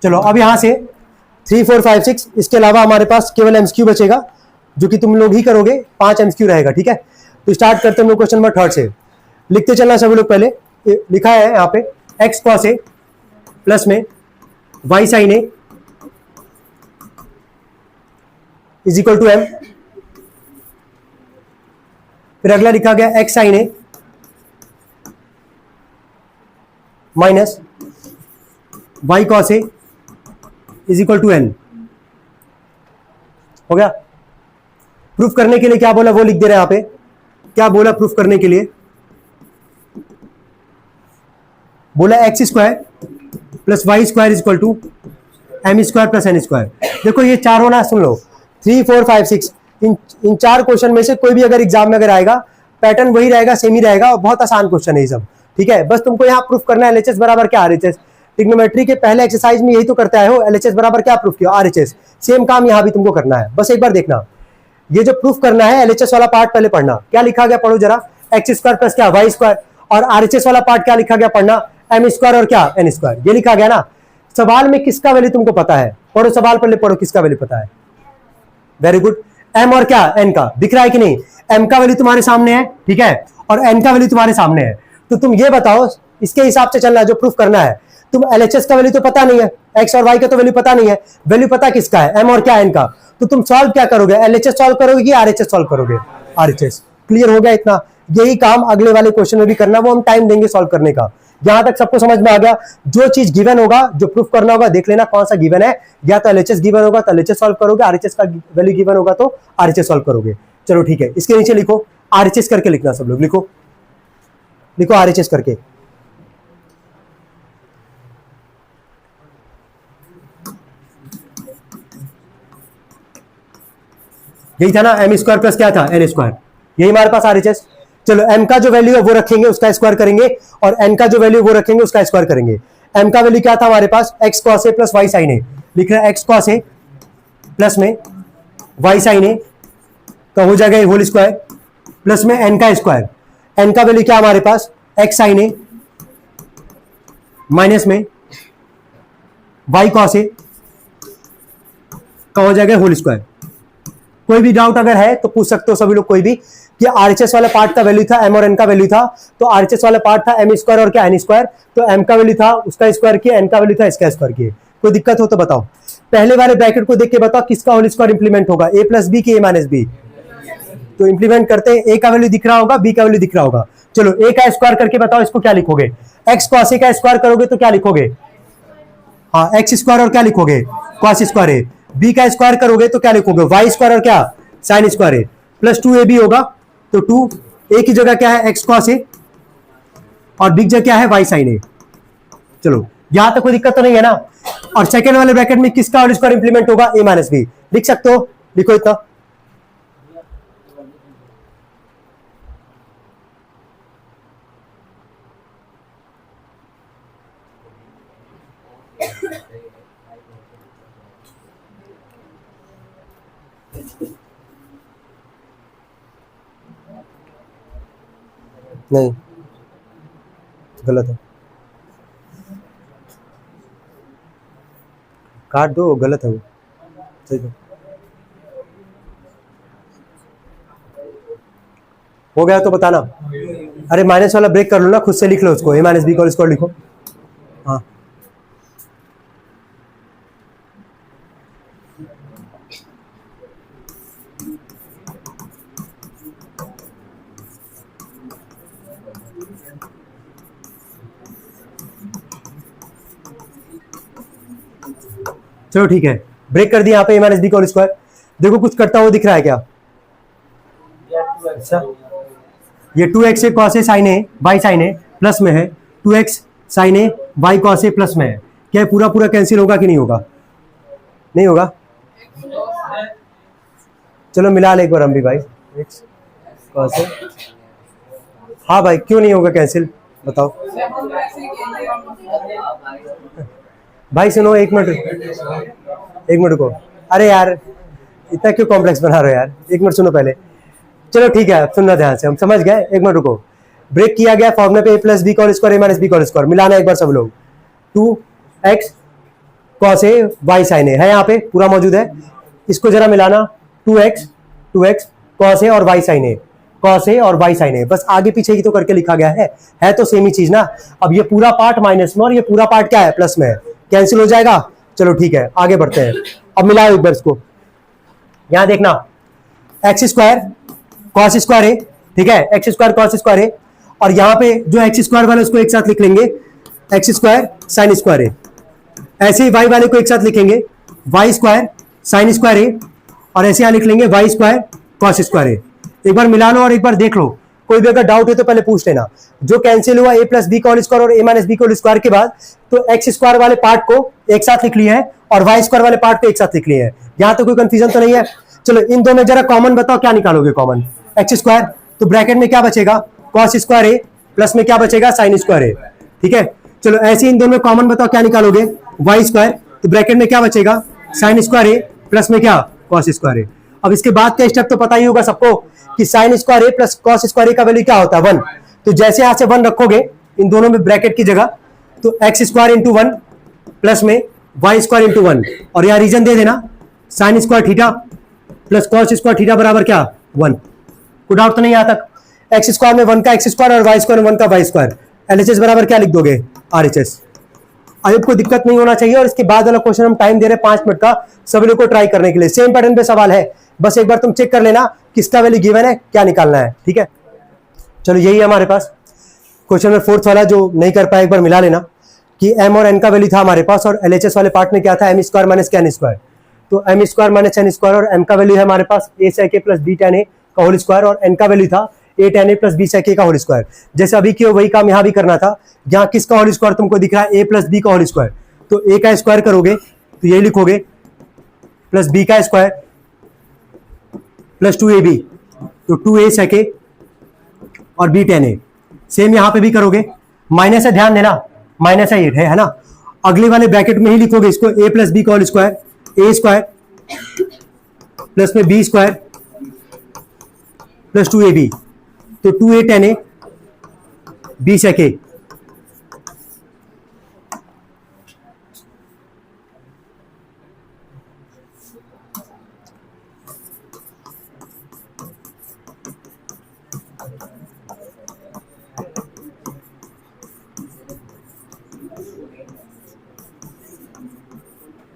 चलो अब यहां से 3 4 5 6 इसके अलावा हमारे पास केवल एमसीक्यू बचेगा जो कि तुम लोग ही करोगे, 5 एमसीक्यू रहेगा, ठीक है। तो स्टार्ट करते हैं हम लोग क्वेश्चन नंबर 3 से। लिखते चलना सभी लोग। पहले लिखा है यहाँ पे एक्स कॉस ए प्लस में Y sine A is equal to M. फिर अगला लिखा गया X sine A minus Y cos A is equal to N. हो गया। प्रूफ करने के लिए क्या बोला वो लिख दे रहे हैं यहां पे। क्या बोला प्रूफ करने के लिए? बोला X square plus Y square is equal to M square plus N square. देखो ये चारों ना, सुन लो, 3 4 5 6 इन 4 क्वेश्चन में से कोई भी अगर एग्जाम में अगर आएगा पैटर्न वही रहेगा, सेम ही रहेगा, और बहुत आसान क्वेश्चन है ये सब, ठीक है। बस तुमको यहाँ प्रूफ करना है एलएचएस बराबर क्या आरएचएस। ट्रिग्नोमेट्री के पहले एक्सरसाइज में यही तो करते आए हो, एलएचएस बराबर क्या प्रूफ किया, आरएचएस। सेम काम यहाँ भी तुमको करना है, बस एक बार देखना। ये जो प्रूफ करना है एलएचएस वाला पार्ट पहले पढ़ना। क्या लिखा गया पढ़ो जरा, एक्स स्क्वायर प्लस क्या वाई स्क्वायर, और आरएचएस वाला पार्ट क्या लिखा गया पढ़ना, एम स्क्वायर और क्या एन स्क्वायर। ये लिखा गया ना। सवाल में किसका वैल्यू तुमको पता है, पढ़ो सवाल पहले पढ़ो, किसका वैल्यू पता है। Very good. एम और क्या एन का दिख रहा है कि नहीं? एम का वैल्यू तुम्हारे सामने है, ठीक है, और एन का वैल्यू तुम्हारे सामने है। तो तुम ये बताओ, इसके हिसाब से चलना है जो प्रूफ करना है। तुम एलएचएस का वैल्यू तो पता नहीं है, एक्स और वाई का तो वैल्यू पता नहीं है, वैल्यू पता किसका है, एम और क्या एन का। तो तुम सॉल्व क्या करोगे, एलएचएस सॉल्व करोगे कि आरएचएस सॉल्व करोगे? आरएचएस। क्लियर हो गया इतना। यही काम अगले वाले क्वेश्चन में भी करना, वो हम टाइम देंगे सॉल्व करने का। यहां तक सबको समझ में आ गया? जो चीज गिवन होगा, जो प्रूफ करना होगा, देख लेना कौन सा गिवन है। या तो एलएचएस गिवन होगा तो एलएचएस सॉल्व करोगे, आरएचएस का वैल्यू गिवन होगा तो आरएचएस सॉल्व करोगे। चलो ठीक है, इसके नीचे लिखो आरएचएस करके लिखना सब लोग, लिखो लिखो आरएचएस करके। यही था ना, एम स्क्वायर प्लस क्या था एन स्क्वायर, यही हमारे पास आरएचएस। चलो एम का जो वैल्यू है वो रखेंगे, उसका स्क्वायर करेंगे, और एन का जो वैल्यू वो रखेंगे, उसका स्क्वायर करेंगे। एम का वैल्यू क्या था हमारे पास, x cos A plus Y sine ए। लिख रहा है एक्स कॉस ए प्लस में वाई साइन ए तो हो जाएगा होल स्क्वायर प्लस में एन का स्क्वायर। एन का वैल्यू क्या हमारे पास, एक्स साइन ए माइनस में वाई कॉस ए का हो जाएगा होल स्क्वायर। कोई भी डाउट अगर है तो पूछ सकते हो सभी लोग कोई भी, कि आरएचएस वाला पार्ट का वैल्यू था एम और एन का वैल्यू था, तो आरएचएस वाला पार्ट था एम स्क्वायर और क्या एन स्क्वायर, तो एम का वैल्यू था उसका स्क्वायर किया, एन का वैल्यू था इसका स्क्वायर किया। कोई दिक्कत हो तो बताओ। पहले वाले ब्रैकेट को देख के बताओ किसका होल स्क्वायर इंप्लीमेंट होगा, ए प्लस बी की ए माइनस बी। तो इंप्लीमेंट करते हैं, ए का वैल्यू दिख रहा होगा, बी का वैल्यू दिख रहा होगा। चलो ए का स्क्वायर करके बताओ इसको क्या लिखोगे, एक्स कॉस ए का स्क्वायर करोगे तो क्या लिखोगे, हाँ एक्स स्क्वायर और क्या लिखोगे कॉस स्क्वायर ए। बी का स्क्वायर करोगे तो क्या लिखोगे, वाई स्क्वायर और क्या साइन स्क्वायर ए, प्लस 2ab होगा। तो 2 ए की जगह क्या है एक्स कॉस ए, और बी की जगह क्या है वाई साइन ए। चलो यहां तक कोई दिक्कत तो नहीं है ना। और सेकेंड वाले ब्रैकेट में किसका होल स्क्वायर इंप्लीमेंट होगा, ए माइनस बी। लिख सकते हो, लिखो इतना। नहीं गलत है, काट दो, गलत है वो, सही है। हो गया तो बताना। अरे माइनस वाला ब्रेक कर लो ना, खुद से लिख लो उसको, ए माइनस बी का स्क्वायर लिखो। हाँ चलो ठीक है, ब्रेक कर दिया यहाँ पे ए माइनस बी का होल स्क्वायर। देखो कुछ करता हुआ दिख रहा है क्या? अच्छा, ये 2x A cos A sine A by sine A plus में है 2x sine A by cos A plus में है। क्या पूरा पूरा कैंसिल होगा कि नहीं होगा? नहीं होगा। चलो मिला ले एक बार हम भी भाई, x कॉस ए। हाँ भाई क्यों नहीं होगा कैंसिल, बताओ भाई। सुनो एक मिनट रुको। अरे यार इतना क्यों कॉम्प्लेक्स बना रहे हो यार, एक मिनट सुनो पहले। चलो ठीक है, सुनना ध्यान से, हम समझ गए, एक मिनट रुको। ब्रेक किया गया फॉर्मूले पे ए प्लस बी का whole square A minus B का होल स्क्वायर। मिलाना एक बार सब लोग, 2x cos A Y sine A है, यहाँ पे पूरा मौजूद है। इसको जरा मिलाना, 2x कॉस ए और Y sine A, cos A और वाई साइन ए, बस आगे पीछे की तो करके लिखा गया है तो सेम ही चीज ना। अब ये पूरा पार्ट माइनस में और ये पूरा पार्ट क्या है, प्लस में है, कैंसिल हो जाएगा। चलो ठीक है, आगे बढ़ते हैं। अब मिलाओ एक बार इसको, यहां देखना, एक्स स्क्वायर कॉस स्क्वायर ए, ठीक है, x square cos square A, और यहाँ पे जो एक्स स्क्वायर वाले उसको एक साथ लिख लेंगे एक्स स्क्वायर साइन स्क्वायर ए। ऐसे ही वाई वाले को एक साथ लिखेंगे Y square sine square A, और ऐसे यहां लिख लेंगे वाई स्क्वायर कॉस स्क्वायर ए। एक बार मिला लो और एक बार देख लो, कोई भी अगर डाउट है तो पहले पूछ लेना। जो कैंसिल हुआ ए प्लस बी का होल स्क्वायर और ए माइनस बी का होल स्क्वायर के बाद, तो एक्स स्क्वायर वाले पार्ट को एक साथ लिख लिया है और वाई स्क्वायर वाले पार्ट को एक साथ लिख लिया है। यहां तो कोई कंफ्यूजन तो नहीं है। चलो इन दो में जरा कॉमन बताओ, क्या निकालोगे कॉमन, एक्स स्क्वायर, तो ब्रैकेट में क्या बचेगा, कॉस स्क्वायर ए, प्लस में क्या बचेगा, साइन स्क्वायर ए, ठीक है। चलो ऐसे इन दोनों में कॉमन बताओ क्या निकालोगे, वाई स्क्वायर, तो ब्रैकेट में क्या बचेगा, साइन स्क्वायर ए, प्लस में क्या, कॉस स्क्वायर ए। अब इसके बाद का स्टेप तो पता ही होगा सबको कि sine square A plus cos square A का वैल्यू क्या होता है, 1। तो जैसे यहां से 1 रखोगे इन दोनों में ब्रैकेट की जगह, तो एक्स स्क्वायर इंटू 1 प्लस में वाई स्क्वायर इंटू 1, और यहां रीजन दे देना sine square theta plus cos square theta बराबर क्या, 1। कोई डाउट तो नहीं यहां तक। एक्स स्क्वायर में 1 का एक्स स्क्वायर और वाई स्क्वायर में 1 का वाई स्क्वायर, एलएचएस बराबर क्या लिख दोगे, आरएचएस। अब कोई दिक्कत नहीं होना चाहिए। और इसके बाद वाला क्वेश्चन हम टाइम दे रहे हैं 5 मिनट का, सभी लोग को ट्राई करने के लिए। सेम पैटर्न पे सवाल है, बस एक बार तुम चेक कर लेना किसका वैल्यू गिवन है, क्या निकालना है, ठीक है। चलो यही है हमारे पास क्वेश्चन में 4th वाला, जो नहीं कर पाया एक बार मिला लेना कि एम और एन का वैल्यू था हमारे पास, और एलएचएस वाले पार्ट में क्या था, M square minus N square. तो M square minus N square, और एम का वैल्यू है हमारे पास A sec A plus B tan A का होल स्क्वायर, और एन का वैल्यू था A tan A plus B sec A का होल स्क्वायर। जैसे अभी किया वही काम यहाँ भी करना था। यहाँ किसका होल स्क्वायर तुमको दिख रहा है, ए प्लस बी का होल स्क्वायर, तो ए का स्क्वायर करोगे तो यही लिखोगे प्लस बी का स्क्वायर प्लस 2ab, तो 2a सेक ए और b 10a। सेम यहां पे भी करोगे, माइनस है, ध्यान देना, माइनस है ना। अगले वाले ब्रैकेट में ही लिखोगे इसको, a प्लस बी का whole square, A square plus में बी स्क्वायर प्लस 2ab, तो 2a 10a b sec A.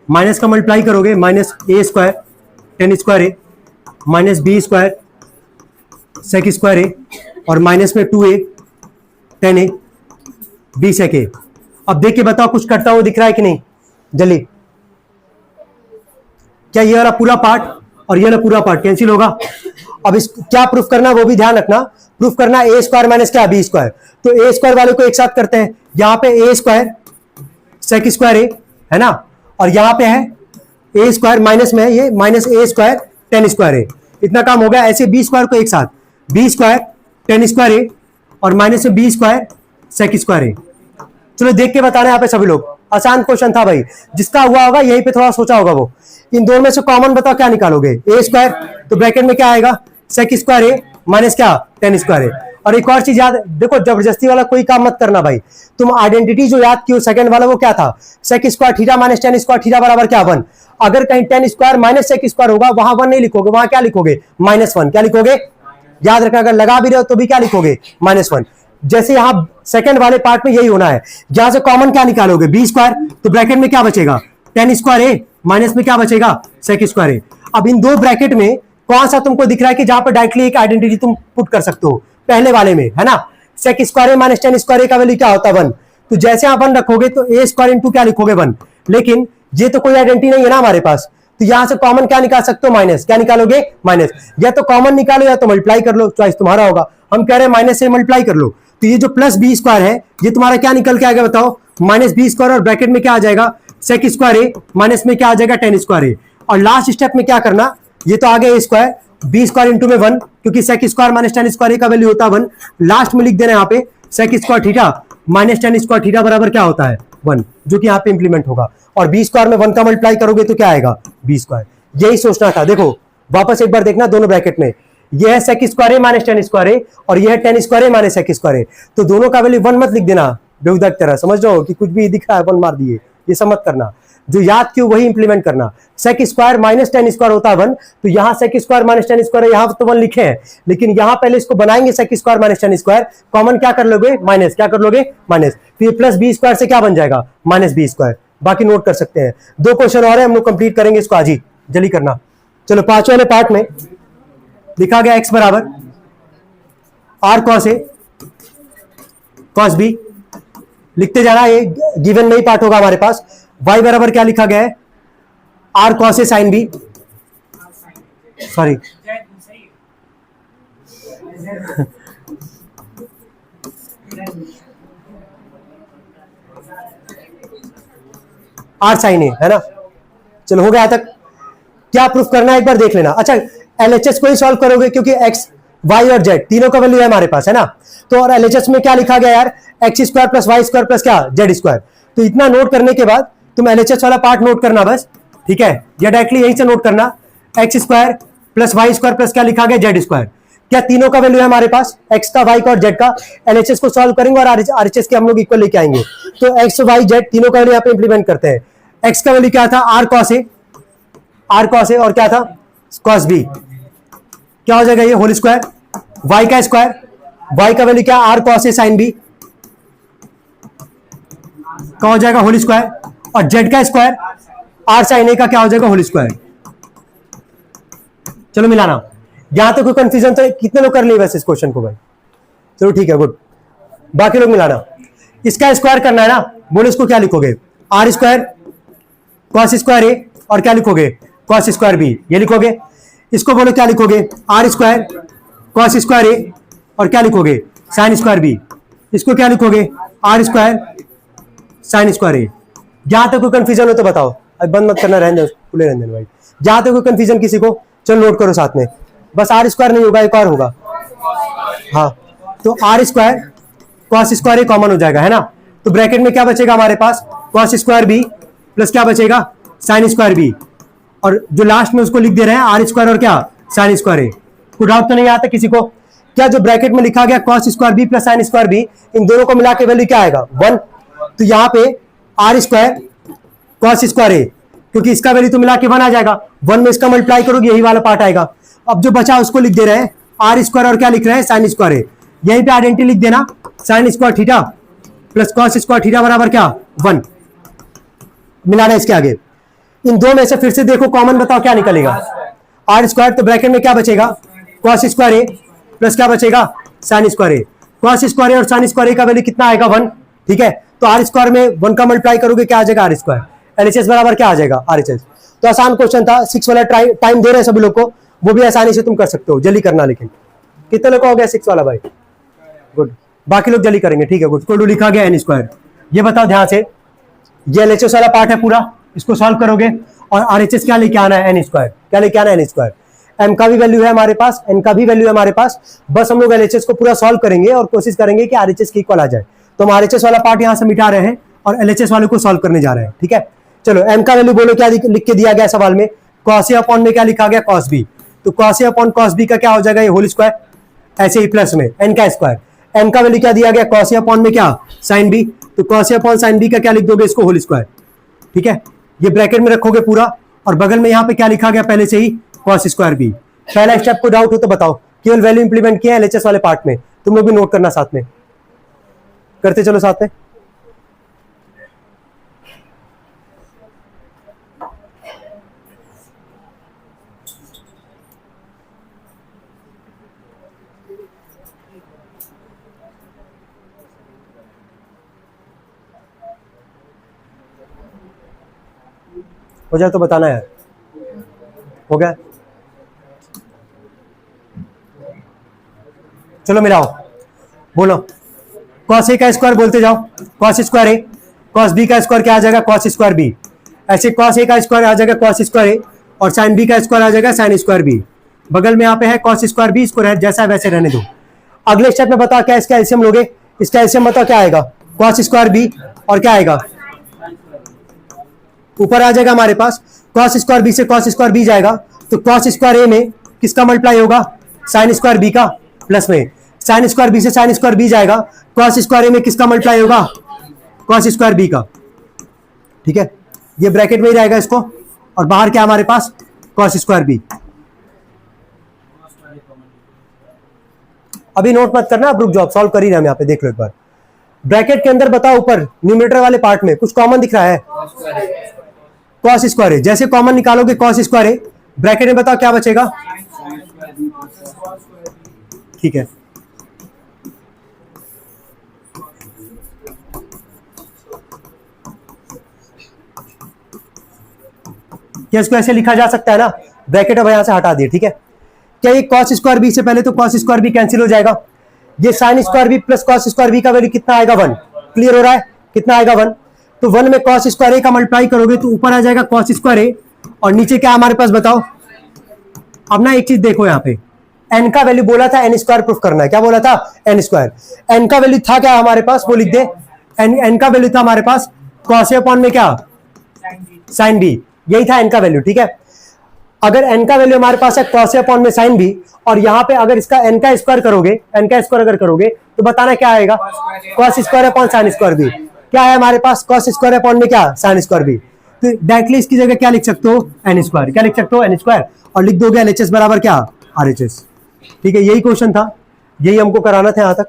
Minus का मल्टीप्लाई करोगे, minus A square tan square A minus B square sec square A, और minus में 2a 10a B sec ए। अब देख के बताओ कुछ करता हुआ दिख रहा है कि नहीं, जल्दी। क्या ये वाला पूरा पार्ट और ये वाला पूरा पार्ट कैंसिल होगा। अब इस क्या प्रूफ करना वो भी ध्यान रखना, प्रूफ करना ए स्क्वायर माइनस क्या, बी स्क्वायर। तो ए स्क्वायर वाले को एक साथ करते हैं, यहां पे ए स्क्वायर सेक स्क्वायर ए है ना, और यहां पे है ए स्क्वायर माइनस में ये minus A square tan square ए। इतना काम हो गया। ऐसे बी स्क्वायर को एक साथ, B square tan square A और माइनस में बी स्क्वायर सेक स्क्वायर ए। चलो देख के बताना यहाँ पे सभी लोग, आसान क्वेश्चन था भाई, जिसका हुआ होगा यहीं पे थोड़ा सोचा होगा वो। इन दोनों में से कॉमन बताओ क्या निकालोगे, ए स्क्वायर, तो ब्रैकेट में क्या आएगा, सेक स्क्वायर ए माइनस क्या, टेन स्क्वायर ए। और एक और चीज याद, देखो जबरदस्ती वाला कोई काम मत करना भाई। तुम आइडेंटिटी जो याद की सेकंड वाला वो क्या था, sec square theta minus tan square theta बराबर क्या, 1। अगर कहीं tan square minus sec square होगा वहां 1 नहीं लिखोगे, वहां क्या लिखोगे, -1। क्या लिखोगे, याद रखना, अगर लगा भी रहे हो तो भी क्या लिखोगे, -1। जैसे यहां सेकंड वाले पार्ट में यही होना है। जहां से कॉमन क्या निकालोगे, बी स्क्वायर, तो ब्रैकेट में क्या बचेगा, टेन स्क्वायर ए माइनस में क्या बचेगा, सेक स्क्वायर ए। अब इन दो ब्रैकेट में कौन सा तुमको दिख रहा है कि जहां पर डायरेक्टली एक आइडेंटिटी तुम पुट कर सकते हो, पहले वाले में है ना, सेक square A minus tan square A का वैल्यू क्या होता है, 1। तो जैसे आप 1 रखोगे तो ए स्क्वायर इंटू क्या लिखोगे, 1। लेकिन ये तो कोई आइडेंटिटी नहीं है ना हमारे पास, तो यहां से कॉमन क्या निकाल सकते हो, माइनस। क्या निकालोगे, माइनस। या तो कॉमन निकालो या तो मल्टीप्लाई कर लो, चॉइस तुम्हारा होगा। हम कह रहे हैं माइनस से मल्टीप्लाई कर लो, तो ये जो प्लस बी स्क्वायर है ये तुम्हारा क्या निकल के आएगा बताओ, माइनस बी स्क्वायर, और ब्रैकेट में क्या आ जाएगा, सेक स्क्वायर ए माइनस में क्या आ जाएगा, टेन स्क्वायर ए। और लास्ट स्टेप में क्या करना, ये तो आ गया A square, B square into में 1, क्योंकि sec square minus tan square A का वैल्यू होता है 1। लास्ट में लिख देना यहाँ पे sec square theta minus tan square theta बराबर क्या होता है, 1, जो कि यहाँ पे इंप्लीमेंट होगा। और बी स्क्वायर में 1 का मल्टीप्लाई करोगे तो क्या आएगा, बी स्क्वायर। यही सोचना था। देखो वापस एक बार देखना, दोनों ब्रैकेट में ये है सेक square A minus tan square A, और ये है ten square A minus sec square ए। तो दोनों का वैल्यू 1 मत लिख देना बेहुदा की तरह, समझ रहे हो कि कुछ भी दिख रहा है 1 मार दिए, ये सब मत करना। जो याद क्यों वही इंप्लीमेंट करना। Sec square minus tan square होता है 1, तो यहां sec square minus tan square यहां तो 1 लिखे हैं, लेकिन यहां पहले इसको बनाएंगे sec square minus tan square, common क्या कर लोगे माइनस, क्या कर लोगे माइनस, तो ये प्लस बी स्क्वायर से क्या बन जाएगा माइनस बी स्क्वायर। बाकी नोट कर सकते हैं। 2 क्वेश्चन और है, हम लोग कंप्लीट करेंगे इसको आज ही, जल्दी करना। चलो 5 वाले पार्ट में लिखा गया x बराबर R cos A cos B, लिखते जाना, ये गिवन नहीं पार्ट होगा हमारे पास। y बराबर क्या लिखा गया है R cos A sine B, sorry R sine A, है ना। चलो हो गया तक, क्या प्रूफ करना है एक बार देख लेना। अच्छा एलएचएस को ही सॉल्व करोगे क्योंकि एक्स वाई और जेड तीनों का वैल्यू है हमारे पास, है ना। तो और एलएचएस में क्या लिखा गया यार, X square plus Y square plus क्या जेड स्क्वायर। तो इतना नोट करने के बाद तुम एलएचएस वाला पार्ट नोट करना बस, ठीक है, या डायरेक्टली यहीं से नोट करना, X square plus Y square plus क्या लिखा गया जेड स्क्वायर। क्या तीनों का वैल्यू है हमारे पास, एक्स का वाई का और जेड का। एलएचएस को सॉल्व करेंगे और आरएचएस के हम लोग इक्वल लेके आएंगे। तो एक्स वाई जेड तीनों का वैल्यू यहाँ पे इंप्लीमेंट करते हैं। एक्स का वैल्यू क्या था R cos A, R cos A, और क्या था कॉस बी, क्या हो जाएगा ये होल स्क्वायर, वाई का स्क्वायर, वाई का वैल्यू क्या R cos A sine B, क्या हो जाएगा होल स्क्वायर, और जेड का स्क्वायर आर साइन ए का क्या हो जाएगा होल स्क्वायर। चलो मिलाना, यहां तो कोई कंफ्यूजन तो कितने लोग कर लिए वैसे इस क्वेश्चन को भाई, चलो ठीक है गुड। बाकी लोग मिलाना, इसका स्क्वायर करना है ना, बोलो इसको क्या लिखोगे are square cos square A, और क्या लिखोगे कॉस स्क्वायर बी, ये लिखोगे। इसको बोलो क्या लिखोगे are square cos square A, और क्या लिखोगे साइन स्क्वायर बी। इसको क्या लिखोगे आर स्क्वायर साइन स्क्वायर ए। जहां तक कोई कंफ्यूजन हो तो बताओ, अब बंद मत करना, रहने खुले रहने भाई। जहां तक कोई कंफ्यूजन किसी को, चलो नोट करो साथ में, बस आर स्क्वायर नहीं होगा, एक और होगा, हाँ, तो R square cos square A common हो जाएगा, है ना। तो ब्रैकेट में क्या बचेगा हमारे पास कॉस स्क्वायर बी प्लस क्या बचेगा साइन स्क्वायर बी, और जो लास्ट में उसको लिख दे रहे हैं आर स्क्वायर और क्या साइन स्क्वायर ए। कोई डाउट तो नहीं आता किसी को। क्या जो ब्रैकेट में लिखा गया cos square B plus sine square B, इन दोनों को मिला के वैल्यू क्या आएगा 1। तो यहाँ पे आर स्क्वायर कॉस स्क्वायर ए, क्योंकि इसका वैल्यू तो मिला के 1 आ जाएगा, 1 में इसका मल्टीप्लाई करोगे यही वाला पार्ट आएगा। अब जो बचा उसको लिख दे रहे हैं आर स्क्वायर और क्या लिख रहे हैं साइन स्क्वायर ए, यहीं पे आइडेंटिटी लिख देना, sine square theta plus cos square theta बराबर क्या 1। मिलाना इसके आगे, इन दो में से फिर से देखो कॉमन बताओ क्या निकलेगा आर स्क्वायर, तो ब्रैकेट में क्या बचेगा कॉस स्क्वायर ए प्लस क्या बचेगा sine square A. Cos square A और साइन स्क्वायर ए का वैल्यू कितना आएगा 1, ठीक है। तो आर स्क्वायर में 1 का मल्टीप्लाई करोगे क्या आ जाएगा आर स्क्वायर, एलएचएस बराबर क्या आ जाएगा आरएचएस। तो आसान क्वेश्चन था, 6 वाला टाइम दे रहे हैं सभी लोग को, वो भी आसानी से तुम कर सकते हो, जल्दी करना। लेकिन कितने लोग हो गया 6 वाला भाई, गुड, बाकी लोग जल्दी करेंगे, ठीक है गुड। को लिखा गया एन स्क्वायर, ये बताओ ध्यान से, ये एलएचएस वाला पार्ट है पूरा, इसको सॉल्व करोगे और आरएचएस क्या लेके आना है एन स्क्वायर, क्या लेके आना है एन स्क्वायर। एम का भी वैल्यू है हमारे पास, एन का भी वैल्यू है हमारे पास, बस हम लोग एलएचएस को पूरा सॉल्व करेंगे और कोशिश करेंगे कि आरएचएस की इक्वल आ जाए। तो हम आरएचएस वाला पार्ट यहां से मिटा रहे हैं और एलएचएस वाले को सॉल्व करने जा रहे हैं, ठीक है। चलो एम का वैल्यू बोलो क्या लिख के दिया गया सवाल में, कॉस ए अपॉन में क्या लिखा गया कॉस बी, तो cos A upon cos B का क्या हो जाएगा ये होल स्क्वायर, ऐसे ही प्लस में एन का स्क्वायर। एन का वैल्यू क्या दिया गया कॉस ए अपॉन में क्या साइन बी, तो cos A upon sine B का क्या लिख दोगे इसको होल स्क्वायर, ठीक है। ये ब्रैकेट में रखोगे पूरा, और बगल में यहाँ पे क्या लिखा गया पहले से ही कॉस स्क्वायर बी। पहला स्टेप को डाउट हो तो बताओ, केवल वैल्यू इंप्लीमेंट किया है एलएचएस वाले पार्ट में, तुम लोग भी नोट करना साथ में, करते चलो साथ में। हो जाए तो बताना यार, हो गया। चलो मिलाओ, बोलो कॉस ए का स्क्वायर बोलते जाओ, कॉस स्क्वायर ए, कॉस बी का स्क्वायर क्या आ जाएगा कॉस स्क्वायर बी, ऐसे कॉस ए का स्क्वायर आ जाएगा कॉस स्क्वायर ए, और साइन बी का स्क्वायर आ जाएगा साइन स्क्वायर बी। बगल में यहाँ पे है कॉस स्क्वायर बी, इसको जैसा वैसे रहने दो। अगले स्टेप में बताओ क्या इसका एलसीएम लोगे, इसका एलसीएम बताओ क्या आएगा कॉस स्क्वायर बी, और क्या आएगा ऊपर आ जाएगा हमारे पास कॉस स्क्वायर बी से कॉस स्क्वायर बी जाएगा, तो कॉस स्क्वायर ए में किसका मल्टीप्लाई होगा साइन स्क्वायर बी का, प्लस में साइन स्क्वायर बी से साइन स्क्वायर बी जाएगा, कॉस स्क्वायर ए में किसका मल्टीप्लाई होगा कॉस स्क्वायर बी का, ठीक है। ये ब्रैकेट में ही रहेगा इसको, और बाहर क्या हमारे पास कॉस स्क्वायर बी। अभी नोट मत करना, अब रुक जाओ, सॉल्व कर ही रहे हम यहाँ पे, देख लो एक बार। ब्रैकेट के अंदर बताओ ऊपर न्यूमरेटर वाले पार्ट में कुछ कॉमन दिख रहा है, कॉस स्क्वायर है। जैसे कॉमन निकालोगे कॉस स्क्वायर है, ब्रैकेट में बताओ क्या बचेगा, ठीक है। क्या इसको ऐसे लिखा जा सकता है ना, ब्रैकेट अब यहां से हटा दिए, ठीक है। क्या ये कॉस स्क्वायर बी से पहले तो कॉस स्क्वायर बी कैंसिल हो जाएगा, ये sine square B plus cos square B का वैल्यू कितना आएगा 1, क्लियर हो रहा है, कितना आएगा 1। तो 1 में कॉस स्क्वायर ए का मल्टीप्लाई करोगे तो ऊपर आ जाएगा कॉस स्क्वायर ए, और नीचे क्या हमारे पास बताओ। अब ना एक चीज देखो यहाँ पे, एन का वैल्यू बोला था एन स्क्वायर प्रूफ करना है, क्या बोला था, एन स्क्वायर। एन का वैल्यू था क्या हमारे पास, वो लिख दे, एन का वैल्यू था हमारे पास कॉस ए अपॉन में क्या, साइन बी, यही था एन का वैल्यू, ठीक है। अगर एन का वैल्यू हमारे पास है कॉस ए अपॉन में साइन बी, और यहाँ पे अगर इसका एन का स्क्वायर करोगे, एन का स्क्वायर अगर करोगे तो बताना क्या आएगा, cos square upon sine square B. क्या है हमारे पास, कॉस स्क्वायर अपॉन में क्या, साइन स्क्वायर बी। तो डायरेक्टली इसकी जगह क्या लिख सकते हो, एन स्क्वायर, क्या लिख सकते हो, एन स्क्वायर, और लिख दोगे एलएचएस बराबर क्या, आरएचएस। ठीक है, यही क्वेश्चन था, यही हमको कराना था यहाँ तक।